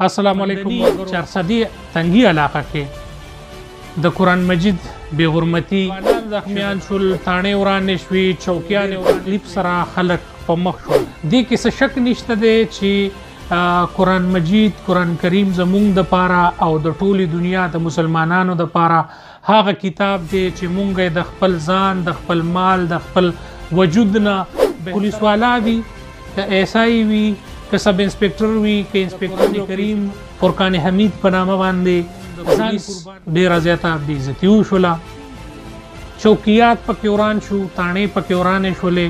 السلام علیکم. چارسدی تنگی علاقه کې د قرآن مجید بې حرمتي زخمیان شول، تاڼې ورانې شوې، چوکیانې ورانې سره خلک په مخ شول. دې کې څه شک نشته دی چې قرآن مجید قرآن کریم زمونږ دپاره او د ټولې دنیا د مسلمانانو دپاره هغه کتاب دی چې مونږ د خپل ځان، د خپل مال، د خپل وجود نه پولیس والا وي، که ایسائی وي، که سب انسپیکټر وي، که انسپیکټر کریم فرقان حمید په نامه باندې پولیس ډېره زیاته بې عزتي وشوله. چوکیات پکې وران شو، تاڼې پکې ورانې شولې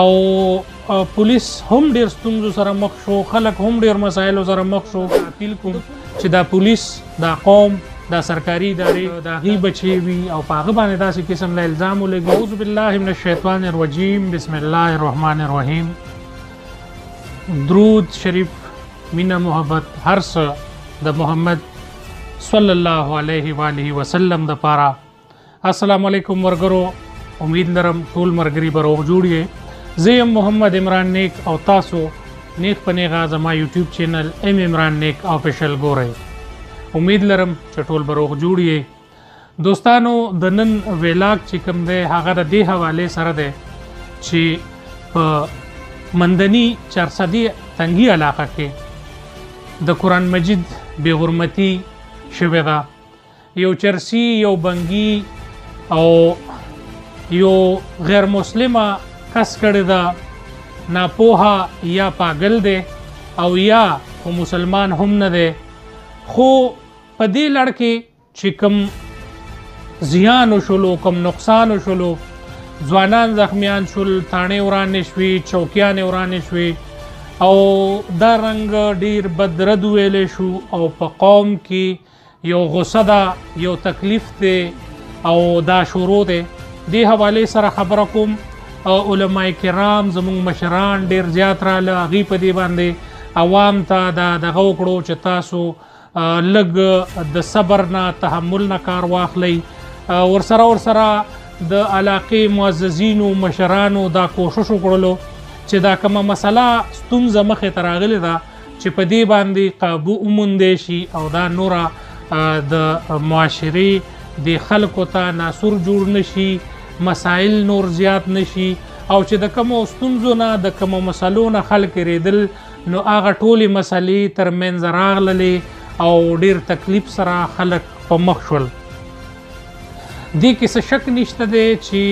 او پولیس هم ډېر ستونزو سره مخ شو، خلک هم ډېر مسایلو سره مخ شو. اپیل کوم چې دا پولیس، دا قوم، دا سرکاري ادارې د هغې بچې وي او په هغه باندې داسې قسم له الزام ولګي. اعوذ بالله من الشیطان الرجیم، بسم الله الرحمن الرحیم. درود شریف، مینه، محبت، هر څه د محمد صلی الله علیه و آله وسلم د پاره. السلام علیکم ورګرو، امید لرم ټول مرګري به روغ جوړ یې. زه یم محمد عمران نیک او تاسو نیک په نیغه زما یوټیوب چینل ام عمران نیک آفیشل ګورئ. امید لرم چې ټول به روغ جوړ یې. دوستانو، د نن ویلاګ چې کوم دی هغه د دې حوالې سره دی چې په مندني چارسدی تنگی علاقه کې د قرآن مجید بې حرمتي شوې ده. یو چرسی، یو بنګي او یو غیر مسلمه کس کړی ده، ناپوهه یا پاگل دی او یا خو مسلمان هم نه دی. خو په دې لړ کې چې کوم زیان وشولو، کوم نقصان وشولو، ځوانان زخمیان شول، تاڼې ورانې شوې، چوکیانې ورانې شوې او دا رنګ ډېر بد رد ویلی شو او په قوم کې یو غصه ده، یو تکلیف دی او دا شروع دی. دې حوالې سره خبره کوم. علماء کرام زموږ مشران ډېر زیات راله، هغې په دې باندې عوام ته دا دغه وکړو چې تاسو لږ د صبر نه، تحمل نه کار واخلئ. ورسره د علاقې معززینو مشرانو دا کوشش وکړلو چې دا کومه مسله ستونزه مخې ته راغلې ده چې په دې باندې قابو وموندی شي او دا نوره د معاشرې د خلکو ته ناسور جوړ نشي، مسایل نور زیات نشي او چې د کومو ستونزو نه، د کومو مسلو نه خلک ریدل، نو هغه ټولې مسلې تر منځه راغللې او ډېر تکلیف سره خلک په مخ شول. دې کې څه شک نشته دی چې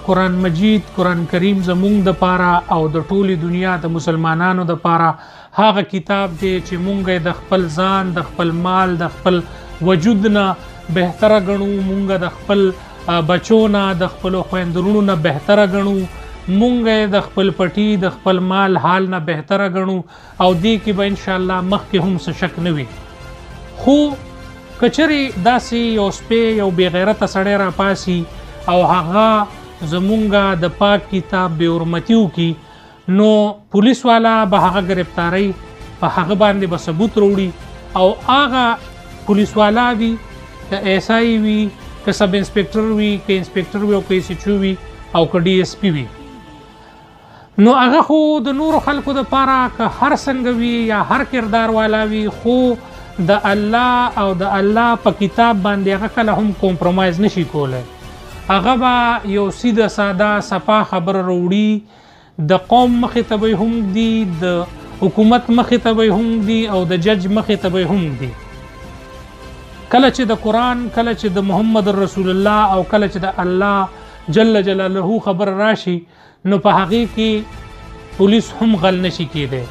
قرآن مجید قرآن کریم زمونږ دپاره او د ټولې دنیا د مسلمانانو دپاره هغه کتاب دی چې مونږ د خپل ځان، د خپل مال، د خپل وجود نه بهتره ګڼو، مونږ د خپل بچو نه، د خپلو خویندرونو نه بهتره ګڼو، مونږ د خپل پټي، د خپل مال حال نه بهتره ګڼو او دې کې به انشاءالله مخکې هم څه شک نه وي. خو کچرې داسې یو سپی، یو بې غیرته سړی راپاسي او هغه زمونږ د پاک کتاب بې حرمتي وکړي، نو پولیس والا به هغه ګرفتارۍ، په هغه باندې به ثبوت راوړي او هغه پولیس والا وي، که ایسائی وي، که سب انسپیکټر وي، که انسپیکټر وي او که ایس ایچ او وي او که ډي ایس پي وي، نو هغه خو د نورو خلکو دپاره که هر څنګه وي یا هر کردار والا وي، خو د الله او د الله په کتاب باندې هغه کله هم کمپرومایز نشي کولی. هغه به یو سیده ساده صفا خبره راوړي، د قوم مخې ته به هم دي، د حکومت مخې ته به هم دي او د جج مخې ته به هم دي. کله چې د قرآن، کله چې د محمد رسول الله او کله چې د الله جل جلاله خبر راشي، نو په هغې کې پولیس هم غل نشي کېدی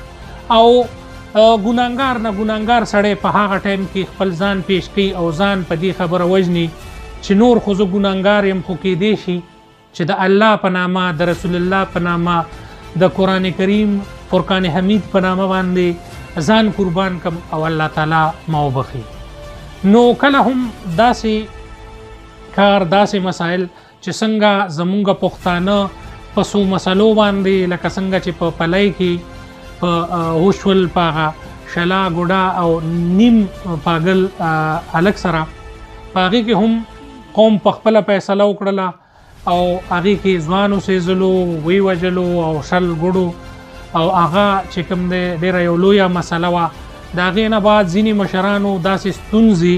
او ګناهګار نه ګناهګار سړی په هغه ټایم کې خپل ځان پیش کوي او ځان په دې خبره وژني چې نور خو زه ګناهګار یم، خو کیدی شي چې د الله په نامه، د رسول الله په نامه، د قرآن کریم فرقان حمید په نامه باندې ځان قربان کم او الله تعالی ما وبخي. نو کله هم داسې کار، داسې مسایل چې څنګه زمونږ پښتانه په څو مسلو باندې، لکه څنګه چې په پلی کې په وشول، په هغه شلا ګوډا او نیم پاگل هلک سره، په هغې کې هم قوم په خپله فیصله وکړله او هغې کې ځوان اوسېدلو، وی وژلو او شل ګوډو او هغه چې کوم دی ډېره یو لویه مسله وه د هغې نه بعد ځینې مشرانو داسې ستونزې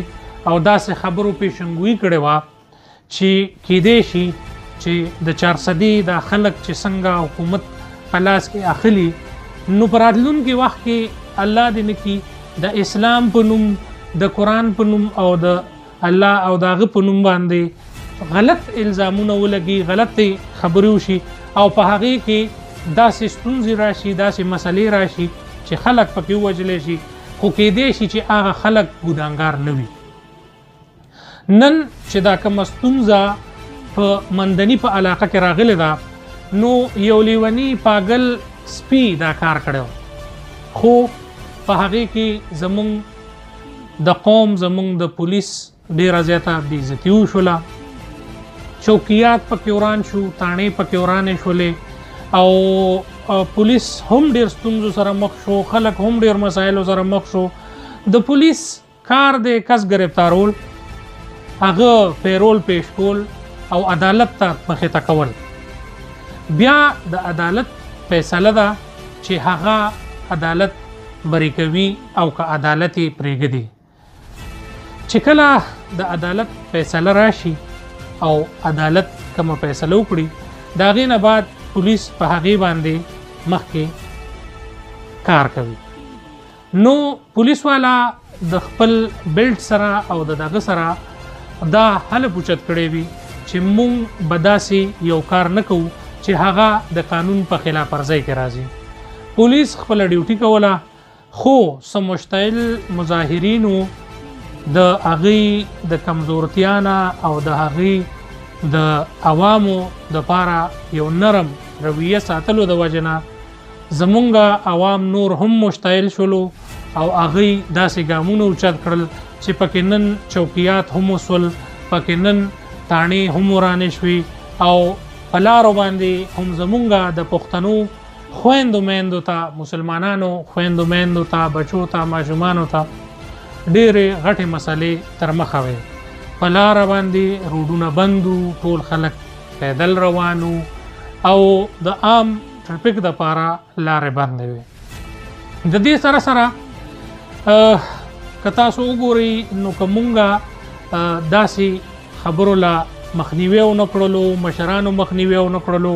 او داسې خبرو پیشنګویي کړې وه چې کیدای شي چې د 400 دا خلک چې څنګه حکومت په لاس کې اخلي نو په راتلونکي وخت کې الله دې نه کړي د اسلام په نوم د قرآن په نوم او د الله او د هغه په نوم باندې غلط الزامونه ولګي غلطې خبرې وشي او په هغې کې داسې ستونزې راشي داسې مسلې راشي چې خلک پکې ووژلی شي خو کیدای شي چې هغه خلک ګناهګار نه وي نن چې دا کومه ستونزه په مندني په علاقه کې راغلې ده نو یو لیونی پاگل سپي دا کار کړی خو په هغې کې زمونږ د قوم زمونږ د پولیس ډیره زیاته بېعزتي وشوله چوکیات پکې وران شو تاڼې پکې ورانې شولې او پولیس هم ډیر ستونزو سره مخ شو خلک هم ډیر مسایلو سره مخ شو د پولیس کار د کس گرفتارول هغه پیرول پیش کول او عدالت ته مخې ته کول بیا د عدالت فیصله ده چې هغه عدالت بری کوي او که عدالت یې پرېږدي چې کله د عدالت فیصله راشي او عدالت کومه فیصله وکړي د هغې نه بعد پولیس په هغې باندې مخکې کار کوي نو پولیس والا د خپل بیلټ سره او د دغه سره دا حل پوچت کړی وي چې مونږ به داسې یو کار نه کوو چې هغه د قانون په خلاف ورزۍ کې راځي پولیس خپله ډیوټي کوله خو څه مشتعل مظاهرینو د هغې د کمزورتیا نه او د هغې د عوامو دپاره یو نرم رویه ساتلو د وجې نه زمونږ عوام نور هم مشتعل شولو او هغې داسې ګامونه اوچت کړل چې پکې نن چوکیات هم وسول پکې نن تاڼې هم ورانې شوې او په لارو باندې هم زمونږ د پښتنو خویندو میندو ته مسلمانانو خویندو میندو ته بچو ته ماشومانو ته ډېرې غټې مسلې تر مخه وې په لاره باندې روډونه بندو ټول خلک پیدل روانو او د عام ټرافیک دپاره لارې بندې وې د دې سره سره که تاسو وګورئ نو که مونږ داسې خبرو له مخنیوی ونه کړلو مشرانو مخنیوی ونه کړلو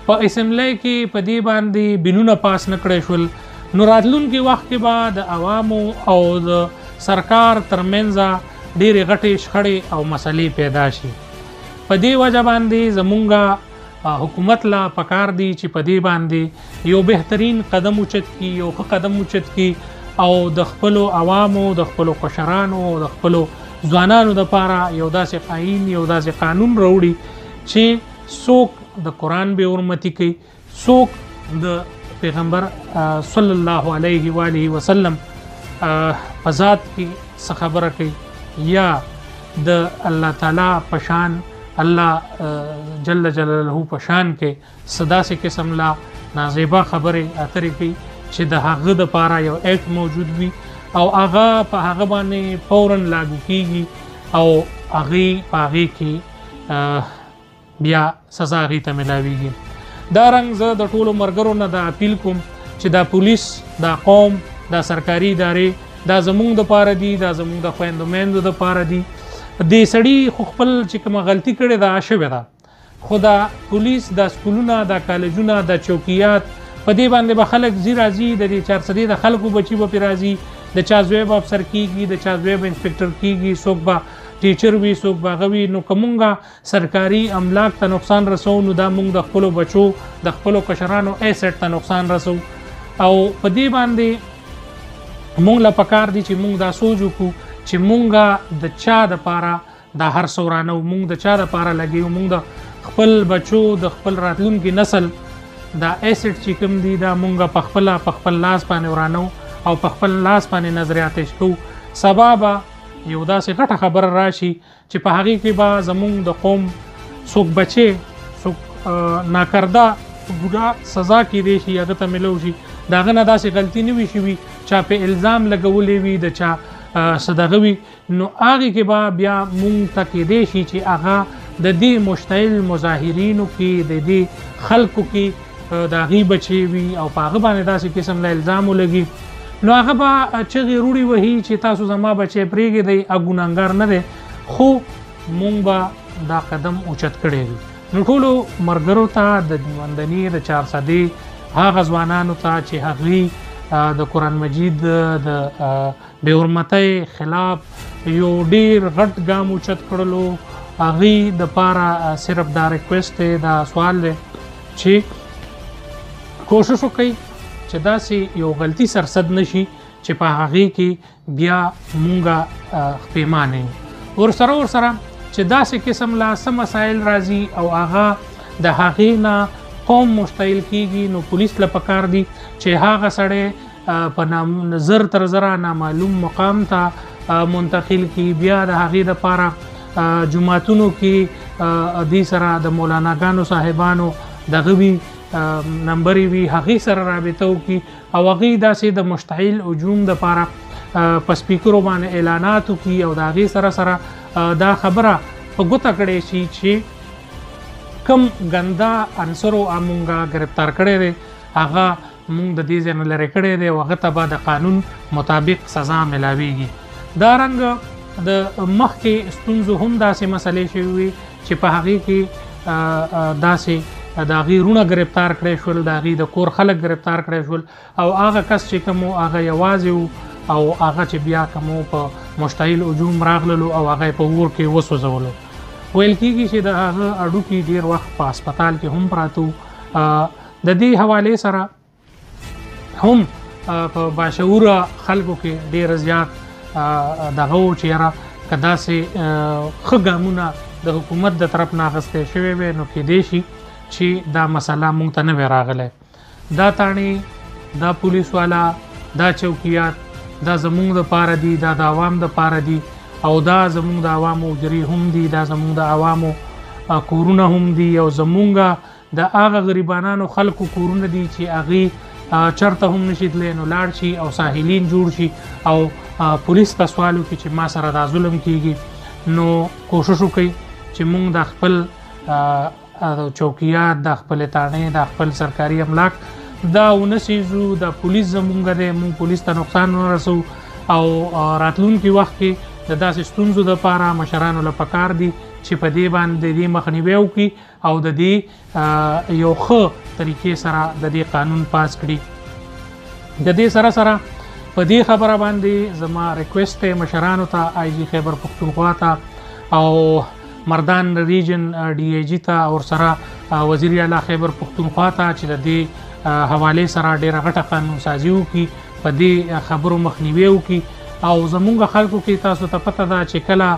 په اسمبلی کې په دې باندې بلونه پاس نه کړی شول نو راتلونکي وخت کې به د عوامو او د سرکار ترمنځ ډېرې غټې شخړې او مسلې پیدا شي په دې وجه باندې زمونږ حکومت لا پکار دی چې په دې باندې یو بهترین قدم اوچت کړي یو ښه قدم اوچت کړي او د خپلو عوامو د خپلو کشرانو د خپلو ځوانانو دپاره یو داسې آئین یو داسې قانون راوړي چې څوک د قرآن بې حرمتي کوي څوک د پیغمبر صلی الله علیه و آله وسلم په ذات کې څه خبره کوي یا د الله تعالی په شان الله جل جلاله په شان کې څه داسې قسم لا نازیبا خبرې اترې کوي چې د هغه دپاره یو ایکټ موجود وي او هغه په هغه باندې فوراً لاګو کیږي او هغې کې بیا سزا هغې ته ملاویږي دا رنګ زه د ټولو ملګرو نه دا اپیل کوم چې دا پولیس دا قوم دا سرکاري ادارې دا زمونږ دپاره دي دا زمونږ د خویندو میندو دپاره دي دې سړي خو خپل چې کومه غلطي کړې ده شوې ده خو دا پولیس دا سکولونه دا کالجونه دا چوکیات په دې باندې به خلک ځي راځي د دې 400 د خلکو بچي به پرې راځي د چا زوی به افسر کیږي د چا زوی به انسپکټر کیږي څوک به ټیچر وي څوک به هغه وي نو که مونږ سرکاري املاک ته نقصان رسو نو دا مونږ د خپلو بچو د خپلو کشرانو ایسټ ته نقصان رسو او په دې باندې مونږ له پکار دي چې مونږ دا سوچ وکړو چې مونږ د چا دپاره دا هر څه ورانو مونږ د چا دپاره لګیو مونږ د خپل بچو د خپل راتلونکي نسل دا ایسټ چې کوم دي دا مونږ په خپل لاس باندې ورانو او په خپل لاس باندې نظریاتش کو سبا به یو داسې غټه خبره راشي چې په هغې کې به زمونږ د قوم څوک بچی څوک ناکرده بوډا سزا کیدی شي هغه ته ملو شي د هغه نه داسې غلطي نه وي شوي چا په الزام لګولی وي د چا څه دغه وي نو هغې کې به بیا مونږ ته کیدی شي چې هغه د دې مشتعل مظاهرینو کې د دې خلکو کې د هغې بچی وي او په هغه باندې داسې قسم له الزام ولګي نو هغه به چغې روړي وهي چې تاسو زما بچی پرېږدئ ګناهګار نه دی، خو مونږ به دا قدم اوچت کړی وي. نو ټولو ملګرو ته د ژوندني د 400 هغه ځوانانو ته چې هغوی د قرآن مجید د بې حرمتۍ خلاف یو ډیر غټ ګام اوچت کړلو، هغوی دپاره صرف دا ریکویسټ دی، دا سوال دی چې کوشش وکړئ چې داسې یو غلطي سرسد نشي چې په هغې کې بیا مونږه پیمانه ورسره چې داسې قسم لا څه مسایل راځي او هغه د هغې نه قوم مشتعل کیږي، نو پولیس له پکار دي چې هغه سړی په زر تر زره نامعلوم مقام ته منتقل کی، بیا د هغې دپاره جماعتونو کې دې سره د مولاناګانو صاحبانو دغه وي نمبرې وي، هغې سره رابطه وکړي او هغې داسې د مشتعل هجوم دپاره په سپیکرو باندې اعلانات وکړي او د هغې سره دا خبره په ګوته کړی شي چې کم ګنده عنصرو مونږه ګرفتار کړی دی، هغه مونږ د دې ځای نه لرې کړی دی او هغه ته به د قانون مطابق سزا ملاویږي. دا رنګ د مخکې ستونزو هم داسې مسلې شوي وي چې په هغې کې داسې د هغې رونه ګرفتار کړی شول، د هغې د کور خلک ګرفتار کړی شول او هغه کس چې کوم هغه یوازې و او هغه چې بیا کوم په مشتعل هجوم راغللو او هغه په اور کې وسوځولو. ویل کېږي چې د هغه اډوکي ډیر وخت په هسپتال کې هم پراته و. د دې حوالې سره هم په باشعوره خلکو کې ډیر زیات دغه و چې یاره که داسې ښه ګامونه د حکومت د طرف نه اخیستی شوی وی نو کیدای شي چې دا مسله مونږ ته نه وی راغلی. دا تاڼې، دا پولیس والا، دا چوکیات دا زمونږ دپاره دي، دا د عوام دپاره دي او دا زمونږ د عوامو اجرې هم دي، دا زمونږ د عوامو کورونه هم دي او زمونږ د هغه غریبانانو خلکو کورونه دي چې هغې چرته هم نشي تللی، نو لاړ شي او ساحلین جوړ شي او پولیس ته سوال وکړي چې ما سره دا ظلم کیږي. نو کوشش وکړئ چې مونږ د خپل چوکیات، د خپل تاڼې، د خپل سرکاري املاک دا ونسیزو، د پولیس زمونږ دی، مونږ پولیس ته نقصان ونه رسو او راتلونکي وخت کې د داسې ستونزو دپاره مشرانو له پکار دي چې په دې باندې د دې مخنیوی وکړي او د دې یو ښه طریقې سره د دې قانون پاس کړي. د دې سره په دې خبره باندې زما ریکویسټ دی مشرانو ته، آی جي خیبر پښتونخوا ته او مردان ریجن ډي آی جي ته او سره وزیر اعلی خیبر پښتونخوا ته چې د دې حوالې سره ډیره غټه قانون سازي وکړي، په دې خبرو مخنیوی وکړي او زمونږ خلکو کې تاسو ته پته ده چې کله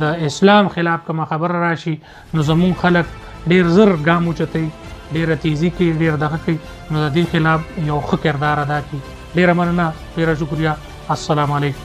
د اسلام خلاف کومه خبره راشي نو زمونږ خلک ډیر زر ګام اوچتوي، ډیره تیزي کوي، ډیر دغه کوي، نو د دې خلاف یو ښه کردار ادا کړي. ډیره مننه، ډیره شکریه. السلام علیکم.